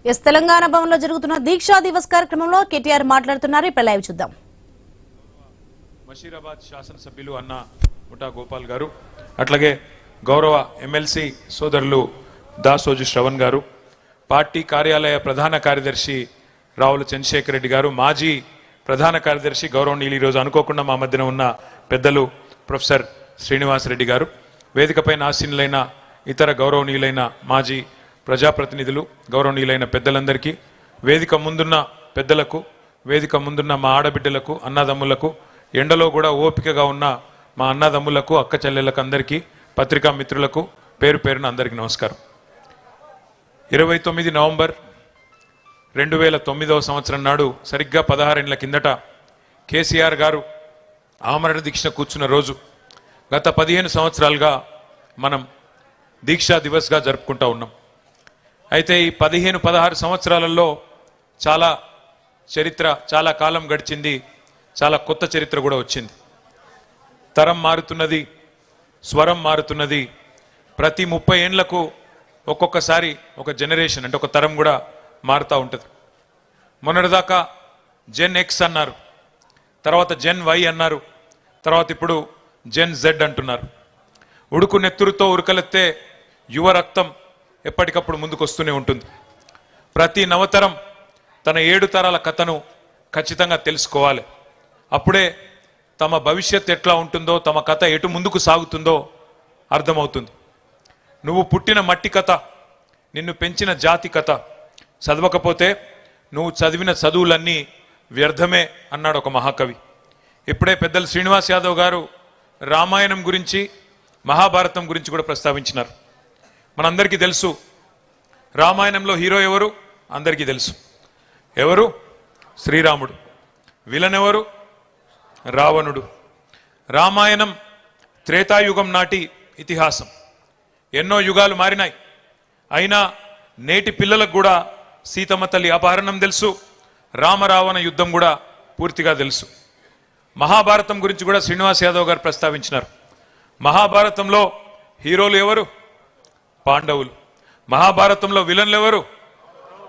తెలంగాణ భవన్లో జరుగుతున్న దీక్షా దివస్ కార్యక్రమంలో కేటీఆర్ మాట్లాడుతున్నారు. ఇప్పుడు లైవ్ చూద్దాం. మషీరాబాద్ శాసనసభ్యులు అన్న ముఠా గోపాల్ గారు, అట్లాగే గౌరవ ఎమ్మెల్సీ సోదరులు దాసోజు శ్రవణ్ గారు, పార్టీ కార్యాలయ ప్రధాన కార్యదర్శి రావుల చంద్రశేఖర్ రెడ్డి గారు, మాజీ ప్రధాన కార్యదర్శి గౌరవనీయులు ఈరోజు అనుకోకుండా మా మధ్యన ఉన్న పెద్దలు ప్రొఫెసర్ శ్రీనివాస్ రెడ్డి గారు, వేదికపై ఆసీనులైన ఇతర గౌరవనీయులైన మాజీ ప్రజాప్రతినిధులు, గౌరవనీయులైన పెద్దలందరికీ, వేదిక ముందున్న పెద్దలకు, వేదిక ముందున్న మా ఆడబిడ్డలకు, అన్నదమ్ములకు, ఎండలో కూడా ఓపికగా ఉన్న మా అన్నదమ్ములకు, అక్క చెల్లెళ్ళకు అందరికీ, పత్రికా మిత్రులకు పేరు పేరున అందరికీ నమస్కారం. 29 నవంబర్ 2009వ సంవత్సరం నాడు సరిగ్గా 16 ఏళ్ల కిందట కేసీఆర్ గారు ఆమరణ దీక్ష కూర్చున్న రోజు. గత 15 సంవత్సరాలుగా మనం దీక్షా దివస్గా జరుపుకుంటూ ఉన్నాం. అయితే ఈ 15-16 సంవత్సరాలలో చాలా చరిత్ర, చాలా కాలం గడిచింది, చాలా కొత్త చరిత్ర కూడా వచ్చింది. తరం మారుతున్నది, స్వరం మారుతున్నది. ప్రతి 30 ఏండ్లకు ఒక్కొక్కసారి ఒక జనరేషన్ అంటే ఒక తరం కూడా మారుతూ ఉంటుంది. మొన్నటిదాకా జెన్ ఎక్స్ అన్నారు, తర్వాత జెన్ వై అన్నారు, తర్వాత ఇప్పుడు జెన్ జెడ్ అంటున్నారు. ఉడుకు నెత్తురుతో ఉరకలెత్తే యువ రక్తం ఎప్పటికప్పుడు ముందుకు వస్తూనే ఉంటుంది. ప్రతి నవతరం తన 7 తరాల కథను ఖచ్చితంగా తెలుసుకోవాలి. అప్పుడే తమ భవిష్యత్ ఎట్లా ఉంటుందో, తమ కథ ఎటు ముందుకు సాగుతుందో అర్థమవుతుంది. నువ్వు పుట్టిన మట్టి కథ, నిన్ను పెంచిన జాతి కథ చదవకపోతే నువ్వు చదివిన చదువులన్నీ వ్యర్థమే అన్నాడు ఒక మహాకవి. ఇప్పుడే పెద్దలు శ్రీనివాస్ యాదవ్ గారు రామాయణం గురించి, మహాభారతం గురించి కూడా ప్రస్తావించినారు. మనందరికీ తెలుసు రామాయణంలో హీరో ఎవరు, అందరికీ తెలుసు. ఎవరు? శ్రీరాముడు. విలన్ ఎవరు? రావణుడు. రామాయణం త్రేతాయుగం నాటి ఇతిహాసం. ఎన్నో యుగాలు మారినాయి, అయినా నేటి పిల్లలకు కూడా సీతమ్మ తల్లి అపహరణం తెలుసు, రామరావణ యుద్ధం కూడా పూర్తిగా తెలుసు. మహాభారతం గురించి కూడా శ్రీనివాస్ యాదవ్ గారు ప్రస్తావించినారు. మహాభారతంలో హీరోలు ఎవరు? పాండవులు. మహాభారతంలో విలన్లు ఎవరు?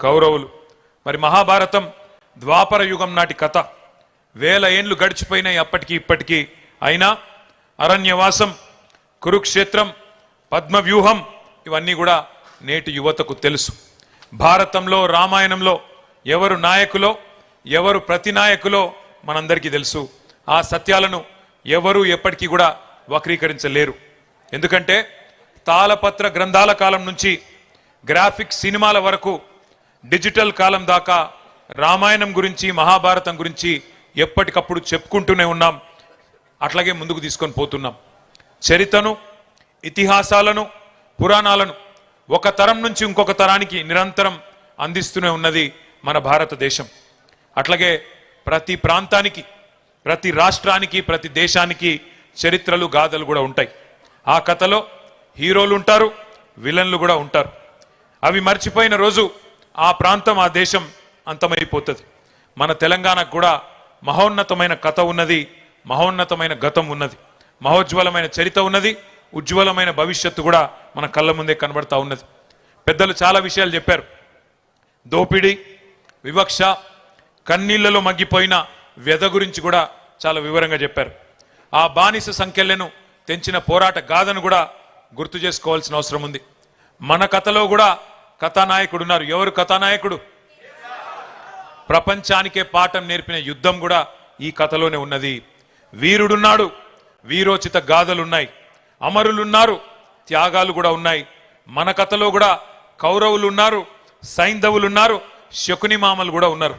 కౌరవులు. మరి మహాభారతం ద్వాపర యుగం నాటి కథ. 1000 ఏండ్లు గడిచిపోయినాయి అప్పటికి ఇప్పటికీ. అయినా అరణ్యవాసం, కురుక్షేత్రం, పద్మవ్యూహం ఇవన్నీ కూడా నేటి యువతకు తెలుసు. భారతంలో, రామాయణంలో ఎవరు నాయకులో, ఎవరు ప్రతినాయకులో మనందరికీ తెలుసు. ఆ సత్యాలను ఎవరు ఎప్పటికీ కూడా వక్రీకరించలేరు. ఎందుకంటే తాళపత్ర గ్రంథాల కాలం నుంచి గ్రాఫిక్ సినిమాల వరకు, డిజిటల్ కాలం దాకా రామాయణం గురించి, మహాభారతం గురించి ఎప్పటికప్పుడు చెప్పుకుంటూనే ఉన్నాం. అట్లాగే ముందుకు తీసుకొని పోతున్నాం. చరిత్రను, ఇతిహాసాలను, పురాణాలను ఒక తరం నుంచి ఇంకొక తరానికి నిరంతరం అందిస్తూనే ఉన్నది మన భారతదేశం. అట్లాగే ప్రతి ప్రాంతానికి, ప్రతి రాష్ట్రానికి, ప్రతి దేశానికి చరిత్రలు, గాథలు కూడా ఉంటాయి. ఆ కథలో హీరోలు ఉంటారు, విలన్లు కూడా ఉంటారు. అవి మర్చిపోయిన రోజు ఆ ప్రాంతం, ఆ దేశం అంతమైపోతుంది. మన తెలంగాణకు కూడా మహోన్నతమైన కథ ఉన్నది, మహోన్నతమైన గతం ఉన్నది, మహోజ్వలమైన చరిత్ర ఉన్నది, ఉజ్వలమైన భవిష్యత్తు కూడా మన కళ్ళ ముందే కనబడతా ఉన్నది. పెద్దలు చాలా విషయాలు చెప్పారు. దోపిడీ, వివక్ష, కన్నీళ్లలో మగ్గిపోయిన వ్యధ గురించి కూడా చాలా వివరంగా చెప్పారు. ఆ బానిస సంఖ్యలను తెంచిన పోరాట గాథను కూడా గుర్తు చేసుకోవాల్సిన అవసరం ఉంది. మన కథలో కూడా కథానాయకుడు ఉన్నారు. ఎవరు కథానాయకుడు? ప్రపంచానికే పాఠం నేర్పిన యుద్ధం కూడా ఈ కథలోనే ఉన్నది. వీరుడున్నాడు, వీరోచిత గాథలున్నాయి, అమరులున్నారు, త్యాగాలు కూడా ఉన్నాయి. మన కథలో కూడా కౌరవులు ఉన్నారు, సైంధవులు ఉన్నారు, శకుని మామలు కూడా ఉన్నారు,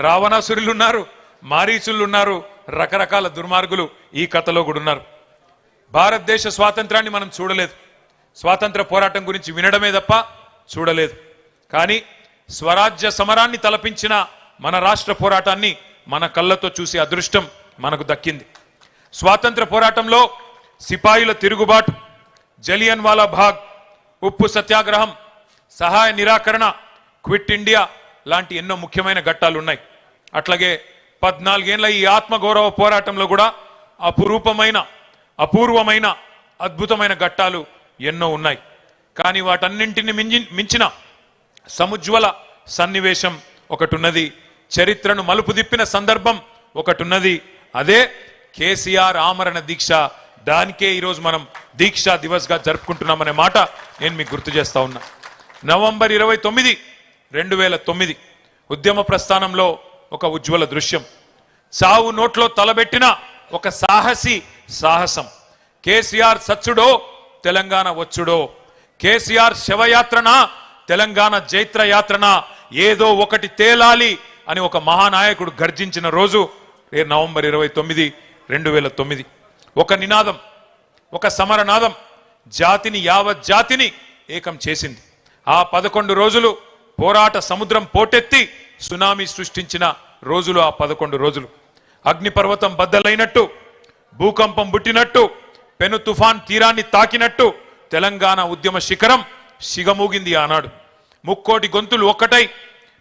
రావణాసురులు ఉన్నారు, మారీచులు ఉన్నారు, రకరకాల దుర్మార్గులు ఈ కథలో కూడా ఉన్నారు. భారతదేశ స్వాతంత్రాన్ని మనం చూడలేదు, స్వాతంత్ర పోరాటం గురించి వినడమే తప్ప చూడలేదు. కానీ స్వరాజ్య సమరాన్ని తలపించిన మన రాష్ట్ర పోరాటాన్ని మన కళ్ళతో చూసే అదృష్టం మనకు దక్కింది. స్వాతంత్ర పోరాటంలో సిపాయిల తిరుగుబాటు, జలియన్ వాలా బాగ్, ఉప్పు సత్యాగ్రహం, సహాయ నిరాకరణ, క్విట్ ఇండియా లాంటి ఎన్నో ముఖ్యమైన ఘట్టాలు ఉన్నాయి. అట్లాగే 14 ఏళ్ల ఈ ఆత్మగౌరవ పోరాటంలో కూడా అపూర్వమైన అద్భుతమైన ఘట్టాలు ఎన్నో ఉన్నాయి. కానీ వాటన్నింటిని మించిన సముజ్వల సన్నివేశం ఒకటున్నది, చరిత్రను మలుపు తిప్పిన సందర్భం ఒకటున్నది. అదే కేసీఆర్ ఆమరణ దీక్ష. దానికే ఈరోజు మనం దీక్షా దివస్ గా జరుపుకుంటున్నామనే మాట నేను మీకు గుర్తు చేస్తా ఉన్నా. నవంబర్ 29, 2009 ఉద్యమ ప్రస్థానంలో ఒక ఉజ్వల దృశ్యం. చావు నోట్లో తలబెట్టిన ఒక సాహసం. కేసీఆర్ సచ్చుడో తెలంగాణ వచ్చుడో, కేసీఆర్ శవయాత్రన తెలంగాణ జైత్రయాత్రన, ఏదో ఒకటి తేలాలి అని ఒక మహానాయకుడు గర్జించిన రోజు నవంబర్ 29, 2009. ఒక నినాదం, ఒక సమరనాదం జాతిని, యావత్ జాతిని ఏకం చేసింది. ఆ 11 రోజులు పోరాట సముద్రం పోటెత్తి సునామీ సృష్టించిన రోజులు ఆ 11 రోజులు. అగ్నిపర్వతం బద్దలైనట్టు, భూకంపం పుట్టినట్టు, పెను తుఫాన్ తీరాన్ని తాకినట్టు తెలంగాణ ఉద్యమ శిఖరం సిగమూగింది ఆనాడు. ముక్కోటి గొంతులు ఒక్కటై,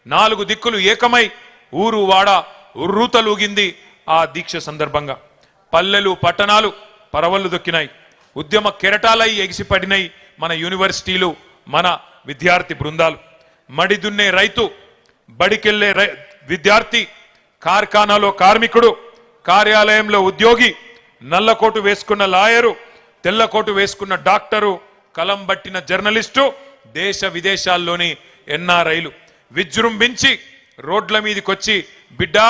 4 దిక్కులు ఏకమై, ఊరు వాడ ఉర్రూతలూగింది ఆ దీక్ష సందర్భంగా. పల్లెలు పట్టణాలు పరవళ్లు దొక్కినాయి. ఉద్యమ కెరటాలై ఎగిసిపడినాయి మన యూనివర్సిటీలు, మన విద్యార్థి బృందాలు. మడిదున్నే రైతు, బడికెళ్లే విద్యార్థి, కార్ఖానాలో కార్మికుడు, కార్యాలయంలో ఉద్యోగి, నల్లకోటు వేసుకున్న లాయరు, తెల్లకోటు వేసుకున్న డాక్టరు, కలం బట్టిన జర్నలిస్టు, దేశ విదేశాల్లోని ఎన్ఆర్ఐలు విజృంభించి రోడ్ల మీదకొచ్చి బిడ్డా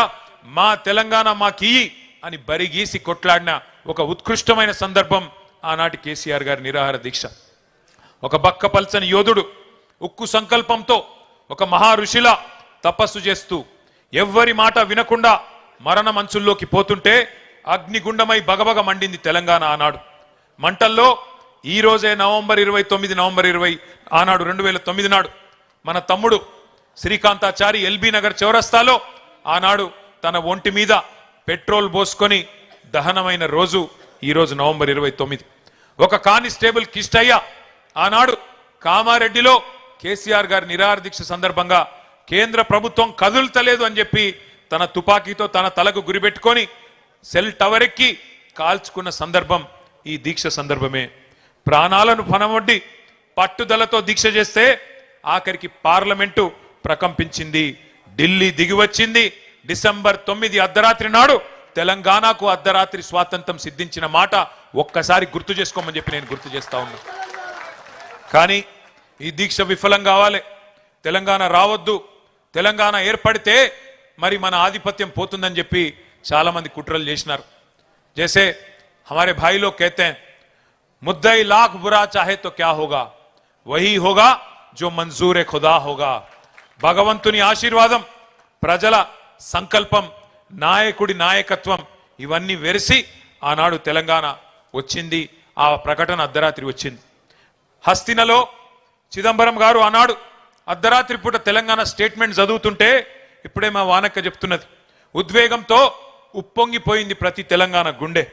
మా తెలంగాణ మాకీ అని బరిగీసి కొట్లాడిన ఒక ఉత్కృష్టమైన సందర్భం ఆనాటి కేసీఆర్ గారి నిరాహార దీక్ష. ఒక బక్కపల్చని యోధుడు ఉక్కు సంకల్పంతో ఒక మహా ఋషిలా తపస్సు చేస్తూ ఎవ్వరి మాట వినకుండా మరణ మంచుల్లోకి పోతుంటే అగ్నిగుండమై బగబగ మండింది తెలంగాణ ఆనాడు. మంటల్లో ఈ రోజే నవంబర్ 20 ఆనాడు 2009 నాడు మన తమ్ముడు శ్రీకాంతాచారి ఎల్బీ నగర్ చౌరస్తాలో ఆనాడు తన ఒంటి మీద పెట్రోల్ పోసుకొని దహనమైన రోజు ఈరోజు నవంబర్ 29. ఒక కానిస్టేబుల్ కిష్టయ్య ఆనాడు కామారెడ్డిలో కేసీఆర్ గారి నిరాహార దీక్ష సందర్భంగా కేంద్ర ప్రభుత్వం కదులుతలేదు అని చెప్పి తన తుపాకీతో తన తలకు గురిపెట్టుకొని సెల్ టవర్ ఎక్కి కాల్చుకున్న సందర్భం ఈ దీక్ష సందర్భమే. ప్రాణాలను పణమొడ్డి పట్టుదలతో దీక్ష చేస్తే ఆఖరికి పార్లమెంటు ప్రకంపించింది, ఢిల్లీ దిగివచ్చింది. డిసెంబర్ 9 అర్ధరాత్రి నాడు తెలంగాణకు అర్ధరాత్రి స్వాతంత్రం సిద్ధించిన మాట ఒక్కసారి గుర్తు చేసుకోమని చెప్పి నేను గుర్తు చేస్తా ఉన్నా. కానీ ఈ దీక్ష విఫలం కావాలి, తెలంగాణ రావద్దు, తెలంగాణ ఏర్పడితే మరి మన ఆధిపత్యం పోతుందని చెప్పి చాలా మంది కుట్రలు చేసినారు. जैसे हमारे भाई लोग कहते हैं, मुद्दई लाख बुरा चाहे तो क्या होगा, वही होगा जो मंजूर खुदा होगा. భగవంతుని ఆశీర్వాదం, ప్రజల సంకల్పం, నాయకుడి నాయకత్వం ఇవన్నీ వెరిసి ఆనాడు తెలంగాణ వచ్చింది. ఆ ప్రకటన అర్ధరాత్రి వచ్చింది. హస్తినలో చిదంబరం గారు ఆనాడు అర్ధరాత్రి పూట తెలంగాణ స్టేట్మెంట్ చదువుతుంటే ఇప్పుడే మా వానక్క చెప్తున్నది, ఉద్వేగంతో ఉప్పొంగిపోయింది ప్రతి తెలంగాణ గుండె.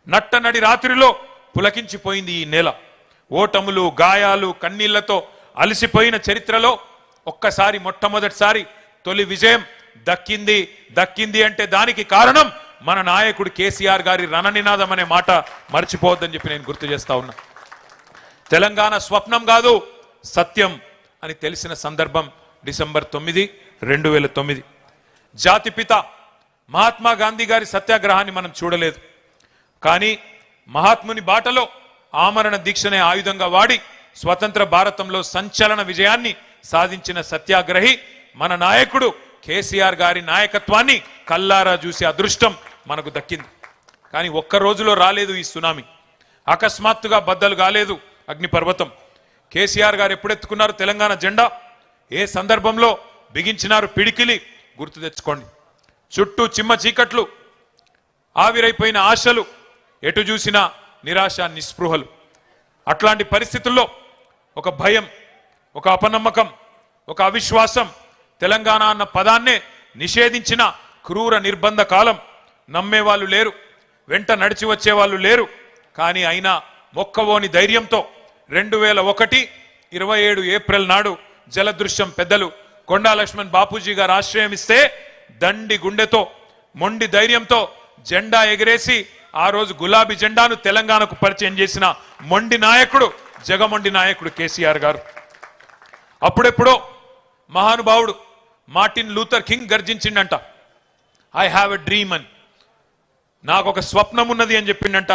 నట్టనడి రాత్రిలో పులకించిపోయింది ఈ నేల. ఓటములు, గాయాలు, కన్నీళ్లతో అలసిపోయిన చరిత్రలో ఒక్కసారి మొట్టమొదటిసారి తొలి విజయం దక్కింది అంటే దానికి కారణం మన నాయకుడు కేసీఆర్ గారి రణనినాదం అనే మాట మర్చిపోవద్దని చెప్పి నేను గుర్తు చేస్తా ఉన్నా. తెలంగాణ స్వప్నం కాదు సత్యం అని తెలిసిన సందర్భం డిసెంబర్ 9, 2009. జాతిపిత మహాత్మా గాంధీ గారి సత్యాగ్రహాన్ని మనం చూడలేదు, కానీ మహాత్ముని బాటలో ఆమరణ దీక్షనే ఆయుధంగా వాడి స్వతంత్ర భారతంలో సంచలన విజయాన్ని సాధించిన సత్యాగ్రహి మన నాయకుడు కేసీఆర్ గారి నాయకత్వాన్ని కల్లారా చూసే అదృష్టం మనకు దక్కింది. కానీ ఒక్క రోజులో రాలేదు ఈ సునామీ, అకస్మాత్తుగా బద్దలు కాలేదు అగ్నిపర్వతం. కేసీఆర్ గారు ఎప్పుడెత్తుకున్నారు తెలంగాణ జెండా, ఏ సందర్భంలో బిగించినారు పిడికిలి గుర్తు తెచ్చుకోండి. చుట్టూ చిమ్మ చీకట్లు, ఆవిరైపోయిన ఆశలు, ఎటు చూసినా నిరాశ నిస్పృహలు. అట్లాంటి పరిస్థితుల్లో ఒక భయం, ఒక అపనమ్మకం, ఒక అవిశ్వాసం, తెలంగాణ అన్న పదాన్నే నిషేధించిన క్రూర నిర్బంధ కాలం. నమ్మేవాళ్ళు లేరు, వెంట నడిచి వచ్చేవాళ్ళు లేరు. కానీ అయినా మొక్కవోని ధైర్యంతో 2001 27 ఏప్రిల్ నాడు జలదృశ్యం పెద్దలు కొండా లక్ష్మణ్ బాపూజీ గారు ఆశ్రయం ఇస్తే దండి గుండెతో, మొండి ధైర్యంతో జెండా ఎగిరేసి ఆ రోజు గులాబీ జెండాను తెలంగాణకు పరిచయం చేసిన మొండి నాయకుడు, జగమొండి నాయకుడు కేసీఆర్ గారు. అప్పుడెప్పుడో మహానుభావుడు మార్టిన్ లూథర్ కింగ్ గర్జించిండంట, ఐ హ్యావ్ ఎ డ్రీమ్ అని, నాకు ఒక స్వప్నం ఉన్నది అని చెప్పిండంట.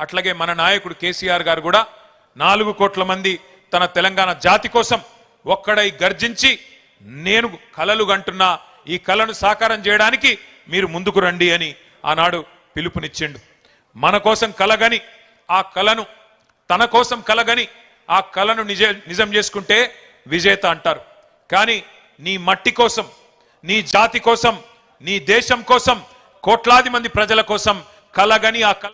అట్లాగే మన నాయకుడు కేసీఆర్ గారు కూడా 4 కోట్ల మంది తన తెలంగాణ జాతి కోసం ఒక్కడై గర్జించి నేను కలలు కంటున్నా, ఈ కలను సాకారం చేయడానికి మీరు ముందుకు రండి అని ఆనాడు పిలుపునిచ్చిండు. మన కోసం కలగని ఆ కలను, తన కోసం కలగని ఆ కలను నిజం చేసుకుంటే విజేత అంటారు. కానీ నీ మట్టి కోసం, నీ జాతి కోసం, నీ దేశం కోసం, కోట్లాది మంది ప్రజల కోసం కలగని ఆ కల